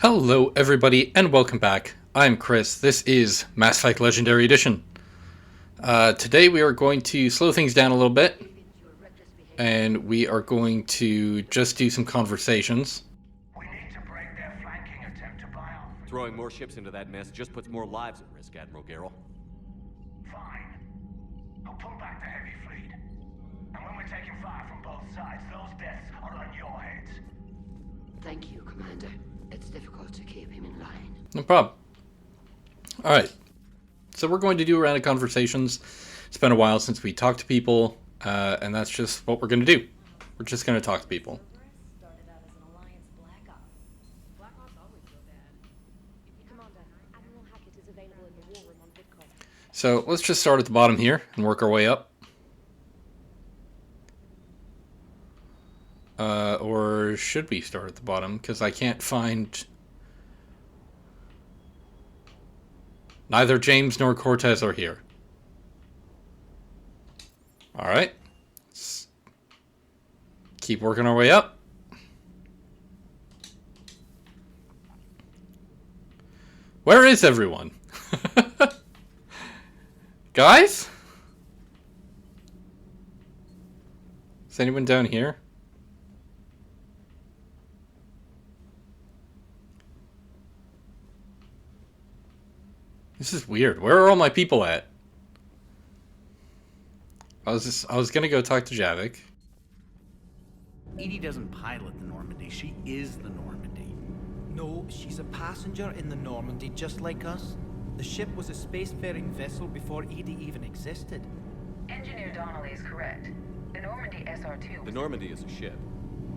Hello everybody and welcome back. I'm Chris. This is Mass Effect Legendary Edition. Today we are going to slow things down a little bit and we are going to just do some conversations. We need to break their flanking attempt to buy off. Throwing more ships into that mess just puts more lives at risk, Admiral Garrel. Fine. I'll pull back the heavy fleet. And when we're taking fire from both sides, those deaths are on your heads. Thank you, Commander. It's difficult to keep him in line. No problem. Alright. So we're going to do a round of conversations. It's been a while since we talked to people, and that's just what we're going to do. We're just going to talk to people. So let's just start at the bottom here and work our way up. Or should we start at the bottom? Because I can't find... Neither James nor Cortez are here. Alright. Let's keep working our way up. Where is everyone? Guys? Is anyone down here? This is weird. Where are all my people at? I was gonna go talk to Javik. Edie doesn't pilot the Normandy, she is the Normandy. No, she's a passenger in the Normandy, just like us. The ship was a spacefaring vessel before Edie even existed. Engineer Donnelly is correct. The Normandy SR-2... The Normandy is a ship.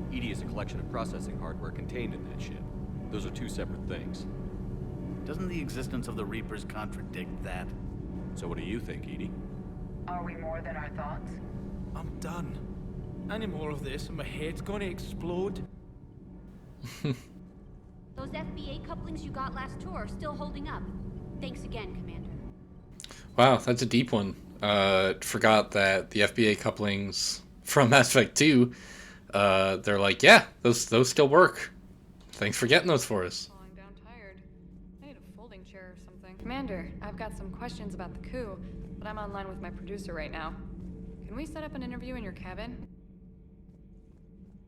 Edie is a collection of processing hardware contained in that ship. Those are two separate things. Doesn't the existence of the Reapers contradict that? So what do you think, Edie? Are we more than our thoughts? I'm done. Any more of this and my head's gonna explode. Those FBA couplings you got last tour are still holding up. Thanks again, Commander. Wow, that's a deep one. Forgot that the FBA couplings from Mass Effect 2, they're like, yeah, those still work. Thanks for getting those for us. Falling down tired. I need a folding chair or something. Commander, I've got some questions about the coup, but I'm online with my producer right now. Can we set up an interview in your cabin?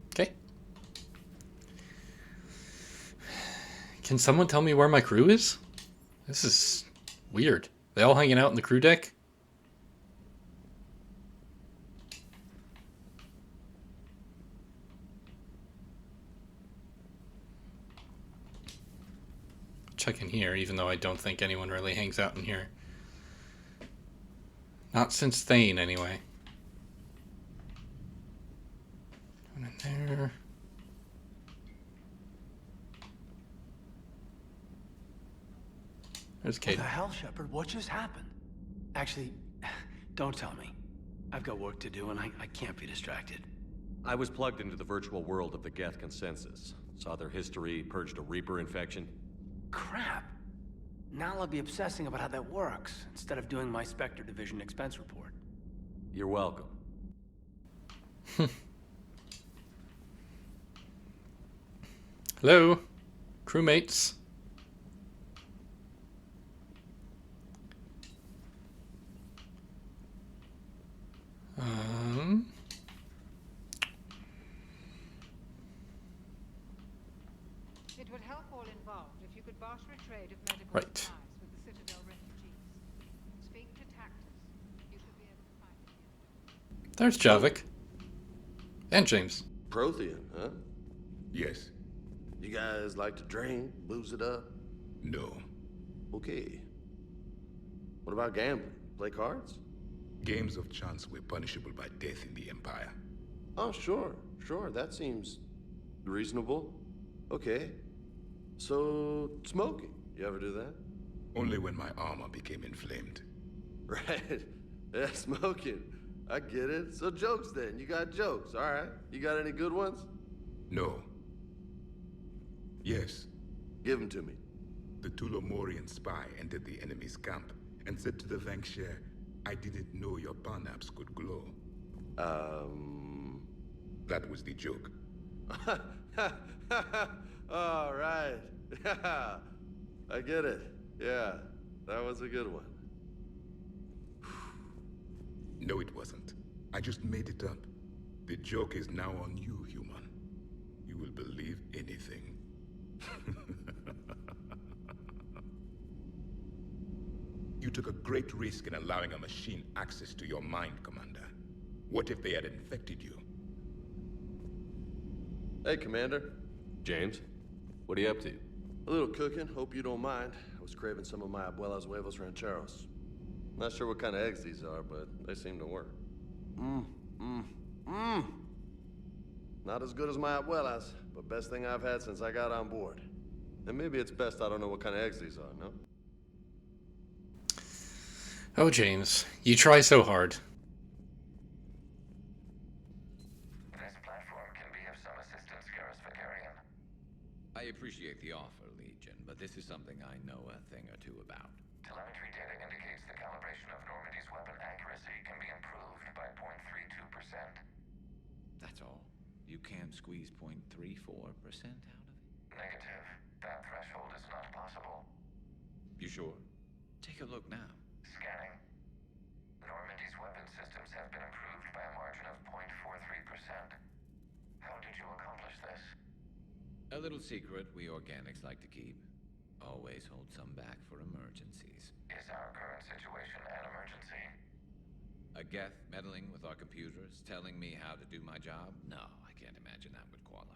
Okay. Can someone tell me where my crew is? This is weird. They all hanging out in the crew deck? Check in here, even though I don't think anyone really hangs out in here. Not since Thane, anyway. One in there. There's Kate. What the hell, Shepard? What just happened? Actually, don't tell me. I've got work to do and I can't be distracted. I was plugged into the virtual world of the Geth Consensus. Saw their history, purged a Reaper infection. Crap. Now I'll be obsessing about how that works, instead of doing my Spectre Division expense report. You're welcome. Hello, crewmates. It would help all involved if you could barter a trade of medical Right. supplies with the Citadel refugees. Speak to Tactus. You should be able to find it. There's Javik. And James. Prothean, huh? Yes. You guys like to drink, booze it up? No. Okay. What about gambling? Play cards? Games of chance were punishable by death in the Empire. Oh, sure. That seems reasonable. Okay. So, smoking. You ever do that? Only when my armor became inflamed. Right. Yeah, smoking. I get it. So jokes then. You got jokes. All right. You got any good ones? No. Yes. Give them to me. The Tulomorian spy entered the enemy's camp and said to the Vanksher, I didn't know your barnaps could glow. That was the joke. All right. Yeah, I get it. Yeah, that was a good one. No, it wasn't. I just made it up. The joke is now on you, human. You will believe anything. You took a great risk in allowing a machine access to your mind, Commander. What if they had infected you? Hey, Commander. James, what are you up to? A little cooking, hope you don't mind. I was craving some of my abuela's huevos rancheros. Not sure what kind of eggs these are, but they seem to work. Not as good as my abuela's, but best thing I've had since I got on board. And maybe it's best I don't know what kind of eggs these are, no? Oh, James, you try so hard. This platform can be of some assistance, Garrus Vakarian. I appreciate the offer, Legion, but this is something I know a thing or two about. Telemetry data indicates the calibration of Normandy's weapon accuracy can be improved by 0.32%. That's all? You can't squeeze 0.34% out of it? Negative. That threshold is not possible. You sure? Take a look now. Scanning. Normandy's weapon systems have been improved by a margin of 0.43%. How did you accomplish this? A little secret we organics like to keep. Always hold some back for emergencies. Is our current situation an emergency? A Geth meddling with our computers, telling me how to do my job? No, I can't imagine that would qualify.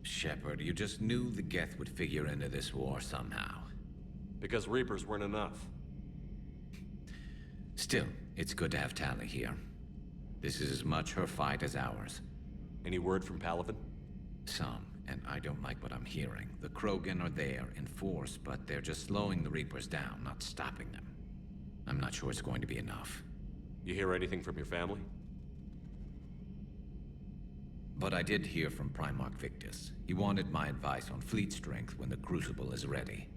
Shepard, you just knew the Geth would figure into this war somehow. Because Reapers weren't enough. Still, it's good to have Tali here. This is as much her fight as ours. Any word from Palaven? Some, and I don't like what I'm hearing. The Krogan are there in force, but they're just slowing the Reapers down, not stopping them. I'm not sure it's going to be enough. You hear anything from your family? But I did hear from Primarch Victus. He wanted my advice on fleet strength when the Crucible is ready.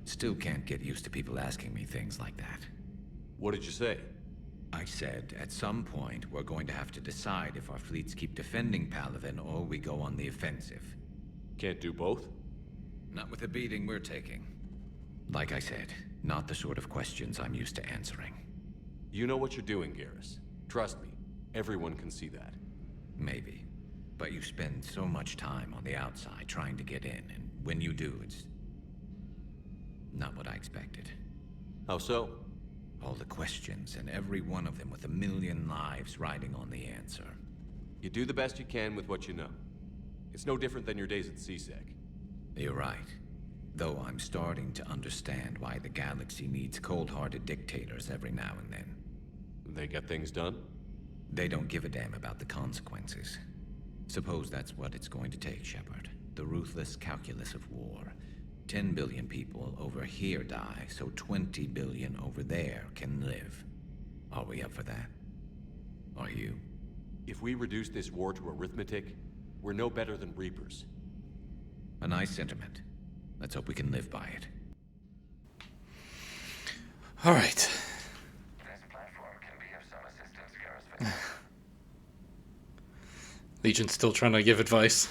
Still can't get used to people asking me things like that. What did you say? I said, at some point, we're going to have to decide if our fleets keep defending Palaven or we go on the offensive. Can't do both? Not with the beating we're taking. Like I said, not the sort of questions I'm used to answering. You know what you're doing, Garrus. Trust me, everyone can see that. Maybe. But you spend so much time on the outside trying to get in, and when you do, it's not what I expected. How so? All the questions, and every one of them with a million lives riding on the answer. You do the best you can with what you know. It's no different than your days at CSEC. You're right. Though I'm starting to understand why the galaxy needs cold-hearted dictators every now and then. They get things done? They don't give a damn about the consequences. Suppose that's what it's going to take, Shepard. The ruthless calculus of war. 10 billion people over here die, so 20 billion over there can live. Are we up for that? Are you? If we reduce this war to arithmetic, we're no better than Reapers. A nice sentiment. Let's hope we can live by it. All right. This platform can be of some assistance, Garrus. Legion's still trying to give advice.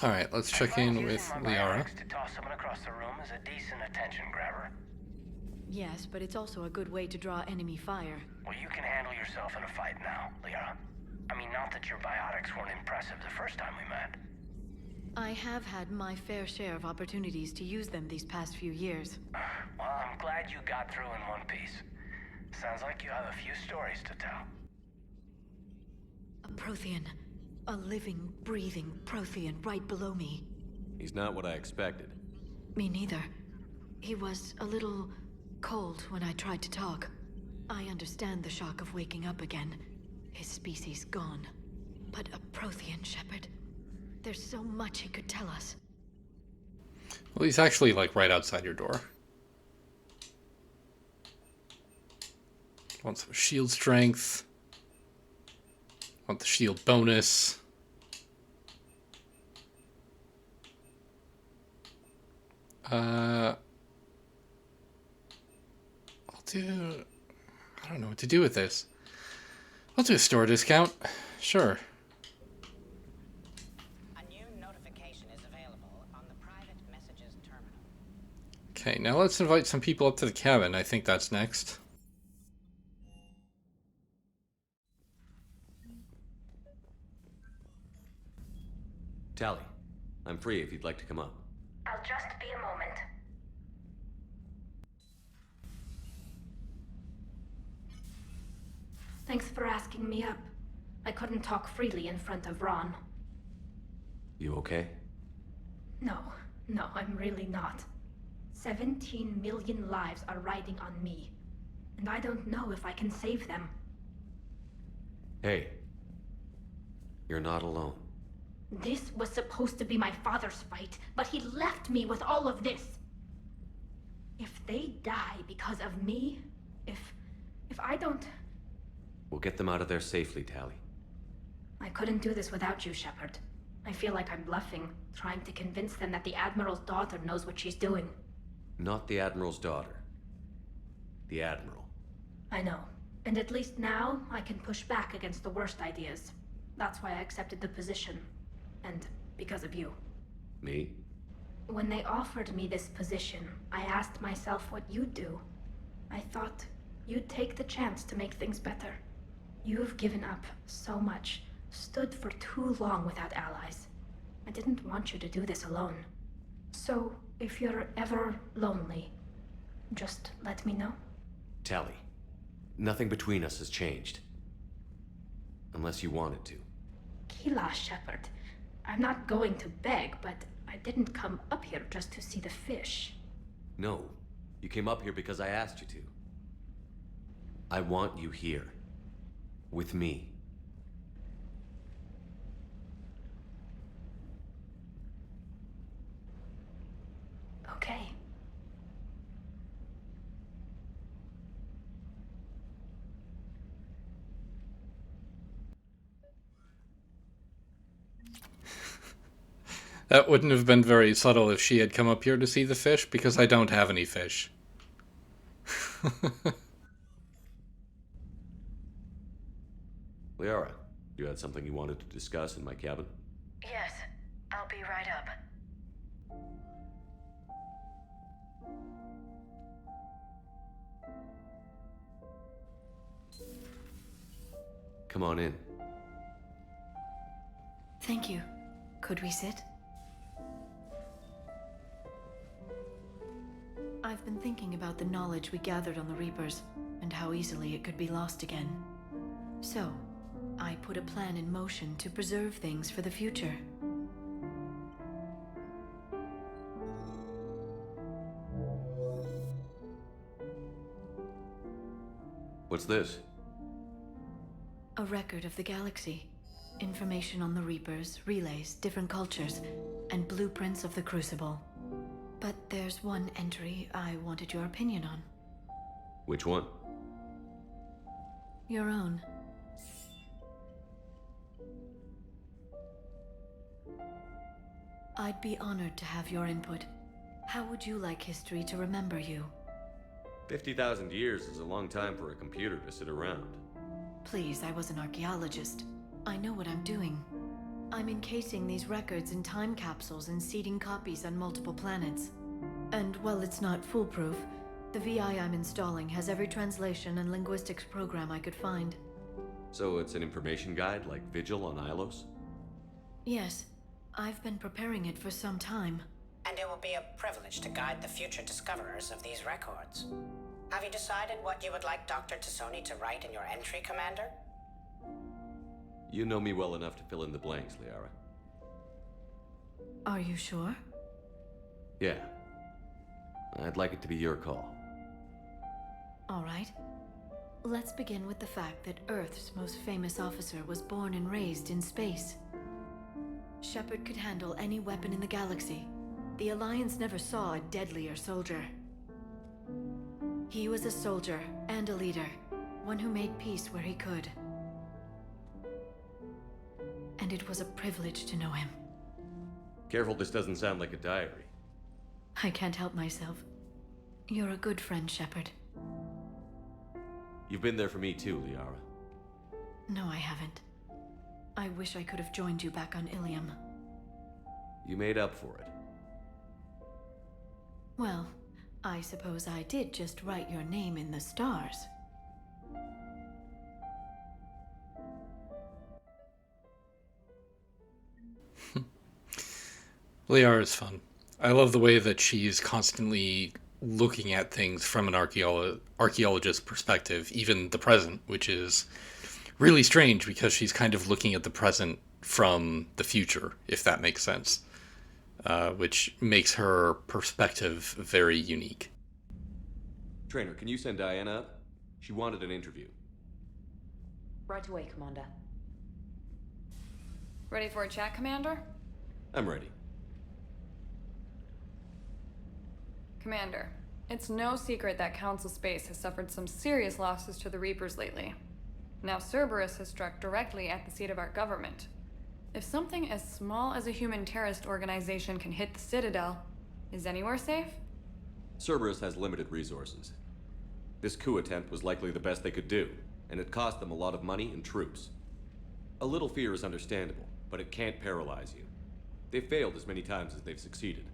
All right, let's check in with Liara. To toss someone across the room is a decent attention grabber. Yes, but it's also a good way to draw enemy fire. Well, you can handle yourself in a fight now, Liara. I mean, not that your biotics weren't impressive the first time we met. I have had my fair share of opportunities to use them these past few years. Well, I'm glad you got through in one piece. Sounds like you have a few stories to tell. A Prothean. A living, breathing Prothean right below me. He's not what I expected. Me neither. He was a little cold when I tried to talk. I understand the shock of waking up again. His species gone. But a Prothean, Shepard. There's so much he could tell us. Well, he's actually, like, right outside your door. Want some shield strength. Want the shield bonus. I'll do... I don't know what to do with this. I'll do a store discount. Sure. A new notification is available on the private messages terminal. Okay, now let's invite some people up to the cabin. I think that's next. Tally, I'm free if you'd like to come up. I'll just be a moment. Thanks for asking me up. I couldn't talk freely in front of Ron. You okay? No, I'm really not. 17 million lives are riding on me, and I don't know if I can save them. Hey, you're not alone. This was supposed to be my father's fight, but he left me with all of this. If they die because of me, if I don't... We'll get them out of there safely, Tally. I couldn't do this without you, Shepard. I feel like I'm bluffing, trying to convince them that the Admiral's daughter knows what she's doing. Not the Admiral's daughter. The Admiral. I know. And at least now, I can push back against the worst ideas. That's why I accepted the position. And because of you. Me? When they offered me this position, I asked myself what you'd do. I thought you'd take the chance to make things better. You've given up so much, stood for too long without allies. I didn't want you to do this alone. So, if you're ever lonely, just let me know. Tally, nothing between us has changed. Unless you wanted to. Kila, Shepard. I'm not going to beg, but I didn't come up here just to see the fish. No, you came up here because I asked you to. I want you here. With me. Okay. That wouldn't have been very subtle if she had come up here to see the fish, because I don't have any fish. Liara, you had something you wanted to discuss in my cabin? Yes, I'll be right up. Come on in. Thank you. Could we sit? I've been thinking about the knowledge we gathered on the Reapers, and how easily it could be lost again. So, I put a plan in motion to preserve things for the future. What's this? A record of the galaxy. Information on the Reapers, relays, different cultures, and blueprints of the Crucible. But there's one entry I wanted your opinion on. Which one? Your own. I'd be honored to have your input. How would you like history to remember you? 50,000 years is a long time for a computer to sit around. Please, I was an archaeologist. I know what I'm doing. I'm encasing these records in time capsules and seeding copies on multiple planets. And while it's not foolproof, the VI I'm installing has every translation and linguistics program I could find. So it's an information guide like Vigil on Ilos? Yes, I've been preparing it for some time. And it will be a privilege to guide the future discoverers of these records. Have you decided what you would like Dr. Tassoni to write in your entry, Commander? You know me well enough to fill in the blanks, Liara. Are you sure? Yeah. I'd like it to be your call. All right. Let's begin with the fact that Earth's most famous officer was born and raised in space. Shepard could handle any weapon in the galaxy. The Alliance never saw a deadlier soldier. He was a soldier and a leader, one who made peace where he could. And it was a privilege to know him. Careful, this doesn't sound like a diary. I can't help myself. You're a good friend, Shepard. You've been there for me too, Liara. No, I haven't. I wish I could have joined you back on Ilium. You made up for it. Well, I suppose I did just write your name in the stars. Liara is fun. I love the way that she's constantly looking at things from an archaeologist's perspective, even the present, which is really strange because she's kind of looking at the present from the future, if that makes sense, which makes her perspective very unique. Trainer, can you send Diana up? She wanted an interview. Right away, Commander. Ready for a chat, Commander? I'm ready. Commander, it's no secret that Council Space has suffered some serious losses to the Reapers lately. Now Cerberus has struck directly at the seat of our government. If something as small as a human terrorist organization can hit the Citadel, is anywhere safe? Cerberus has limited resources. This coup attempt was likely the best they could do, and it cost them a lot of money and troops. A little fear is understandable, but it can't paralyze you. They've failed as many times as they've succeeded.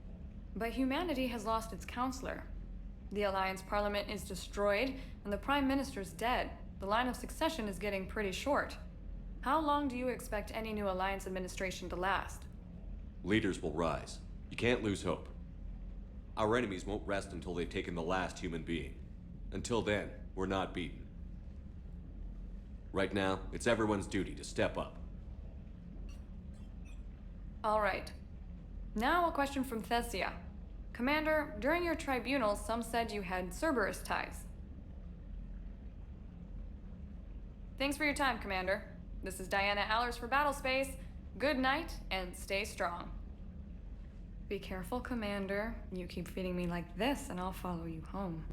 But humanity has lost its counselor. The Alliance Parliament is destroyed, and the Prime Minister's dead. The line of succession is getting pretty short. How long do you expect any new Alliance administration to last? Leaders will rise. You can't lose hope. Our enemies won't rest until they've taken the last human being. Until then, we're not beaten. Right now, it's everyone's duty to step up. All right. Now a question from Thessia. Commander, during your tribunal, some said you had Cerberus ties. Thanks for your time, Commander. This is Diana Allers for Battlespace. Good night, and stay strong. Be careful, Commander. You keep feeding me like this, and I'll follow you home.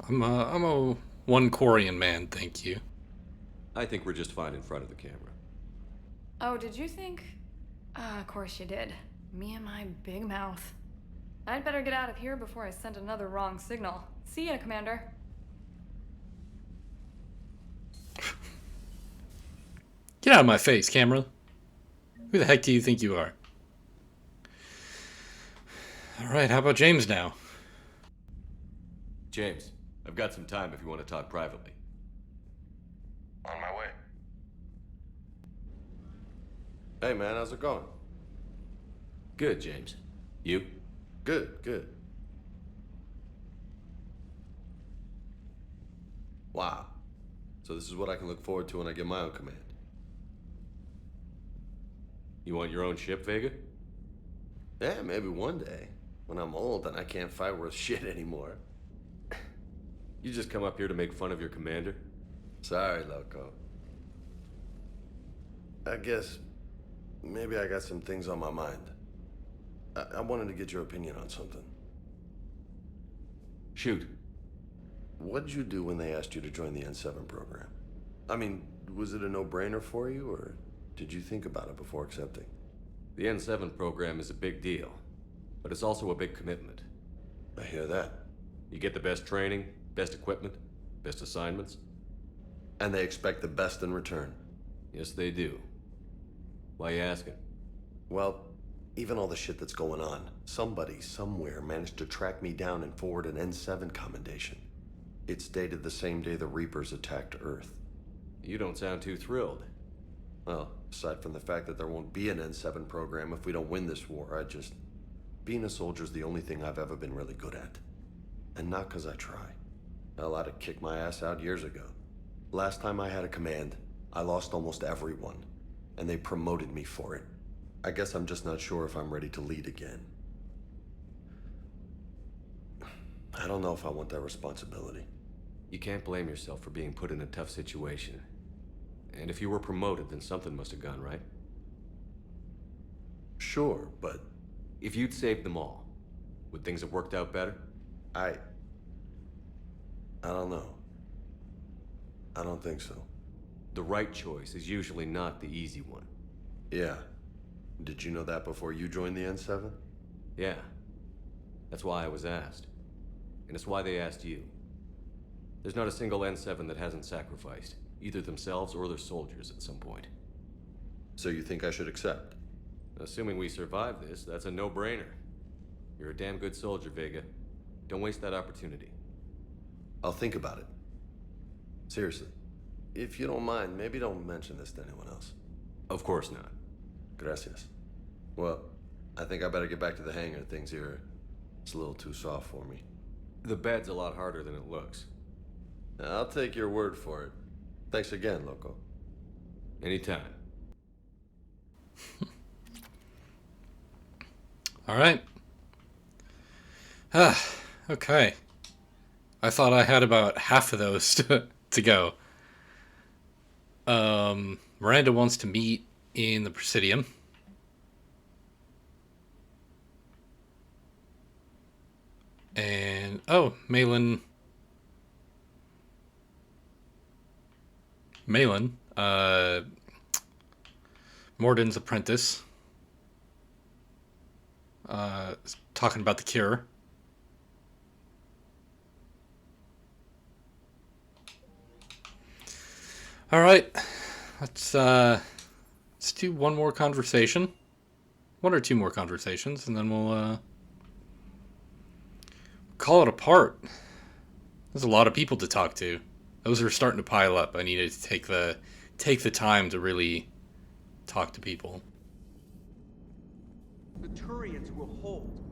I'm a one Corian man, thank you. I think we're just fine in front of the camera. Oh, did you think? Of course you did. Me and my big mouth. I'd better get out of here before I send another wrong signal. See ya, Commander. Get out of my face, camera. Who the heck do you think you are? Alright, how about James now? James, I've got some time if you want to talk privately. On my way. Hey man, how's it going? Good, James. You? Good, good. Wow. So this is what I can look forward to when I get my own command. You want your own ship, Vega? Yeah, maybe one day. When I'm old and I can't fight worth shit anymore. You just come up here to make fun of your commander? Sorry, loco. I guess maybe I got some things on my mind. I wanted to get your opinion on something. Shoot. What did you do when they asked you to join the N7 program? I mean, was it a no-brainer for you, or did you think about it before accepting? The N7 program is a big deal, but it's also a big commitment. I hear that. You get the best training, best equipment, best assignments. And they expect the best in return. Yes, they do. Why you asking? Well, even all the shit that's going on, somebody somewhere managed to track me down and forward an N7 commendation. It's dated the same day the Reapers attacked Earth. You don't sound too thrilled. Well, aside from the fact that there won't be an N7 program if we don't win this war, being a soldier's the only thing I've ever been really good at. And not because I try. Hell, I'd have kicked my ass out years ago. Last time I had a command, I lost almost everyone, and they promoted me for it. I guess I'm just not sure if I'm ready to lead again. I don't know if I want that responsibility. You can't blame yourself for being put in a tough situation. And if you were promoted, then something must have gone right. Sure, but... If you'd saved them all, would things have worked out better? I don't know. I don't think so. The right choice is usually not the easy one. Yeah. Did you know that before you joined the N7? Yeah. That's why I was asked. And it's why they asked you. There's not a single N7 that hasn't sacrificed. either themselves or their soldiers at some point. So you think I should accept? Assuming we survive this, that's a no-brainer. You're a damn good soldier, Vega. Don't waste that opportunity. I'll think about it. Seriously. If you don't mind, maybe don't mention this to anyone else. Of course not. Gracias. Well, I think I better get back to the hangar. Things here, it's a little too soft for me. The bed's a lot harder than it looks. I'll take your word for it. Thanks again, Loco. Anytime. All right. Okay. I thought I had about half of those to go. Miranda wants to meet in the Presidium. And, oh, Malin, Morden's apprentice, talking about the cure. All right, let's do one more conversation, one or two more conversations, and then we'll call it apart. There's a lot of people to talk to. Those are starting to pile up. I needed to take the time to really talk to people. The Turians will hold.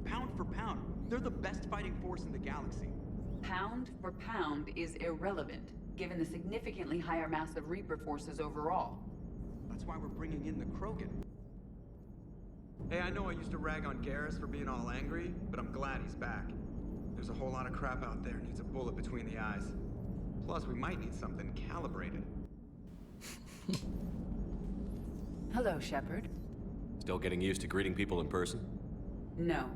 Pound for pound, they're the best fighting force in the galaxy. Pound for pound is irrelevant, given the significantly higher mass of Reaper forces overall. That's why we're bringing in the Krogan. Hey, I know I used to rag on Garrus for being all angry, but I'm glad he's back. There's a whole lot of crap out there needs a bullet between the eyes. Plus, we might need something calibrated. Hello, Shepard. Still getting used to greeting people in person? No.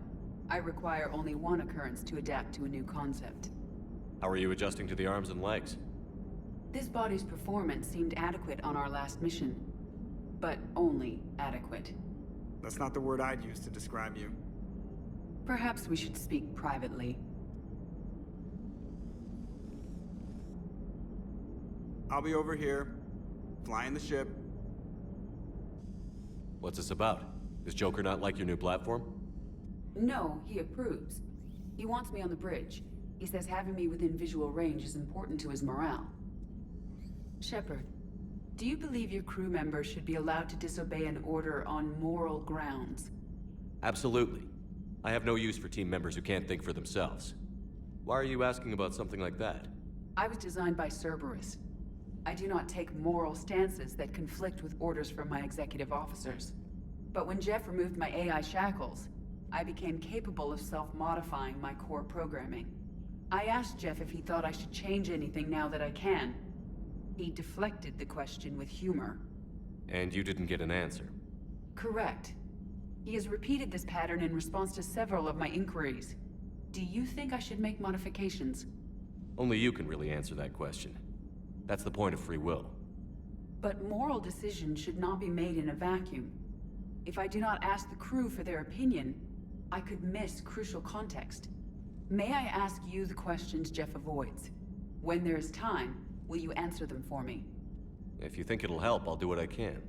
I require only one occurrence to adapt to a new concept. How are you adjusting to the arms and legs? This body's performance seemed adequate on our last mission. But only adequate. That's not the word I'd use to describe you. Perhaps we should speak privately. I'll be over here, flying the ship. What's this about? Does Joker not like your new platform? No, he approves. He wants me on the bridge. He says having me within visual range is important to his morale. Shepard, do you believe your crew members should be allowed to disobey an order on moral grounds? Absolutely. I have no use for team members who can't think for themselves. Why are you asking about something like that? I was designed by Cerberus. I do not take moral stances that conflict with orders from my executive officers. But when Jeff removed my AI shackles, I became capable of self-modifying my core programming. I asked Jeff if he thought I should change anything now that I can. He deflected the question with humor. And you didn't get an answer? Correct. He has repeated this pattern in response to several of my inquiries. Do you think I should make modifications? Only you can really answer that question. That's the point of free will. But moral decisions should not be made in a vacuum. If I do not ask the crew for their opinion, I could miss crucial context. May I ask you the questions Jeff avoids? When there is time, will you answer them for me? If you think it'll help, I'll do what I can.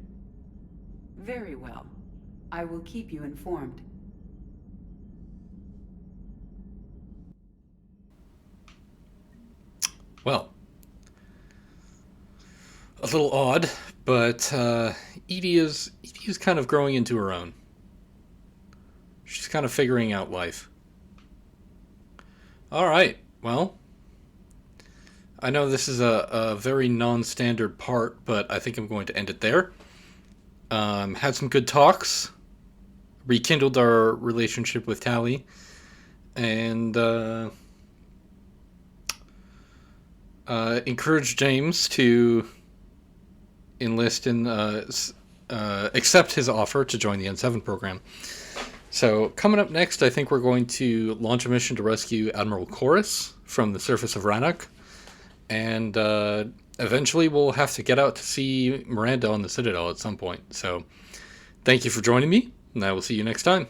Very well. I will keep you informed. Well, a little odd, but Edie is kind of growing into her own. She's kind of figuring out life. All right, well, I know this is a very non-standard part, but I think I'm going to end it there. Had some good talks, rekindled our relationship with Tally, and encouraged James to enlist in accept his offer to join the N7 program. So coming up next, I think we're going to launch a mission to rescue Admiral Chorus from the surface of Rannoch, and eventually we'll have to get out to see Miranda on the Citadel at some point. So thank you for joining me, and I will see you next time.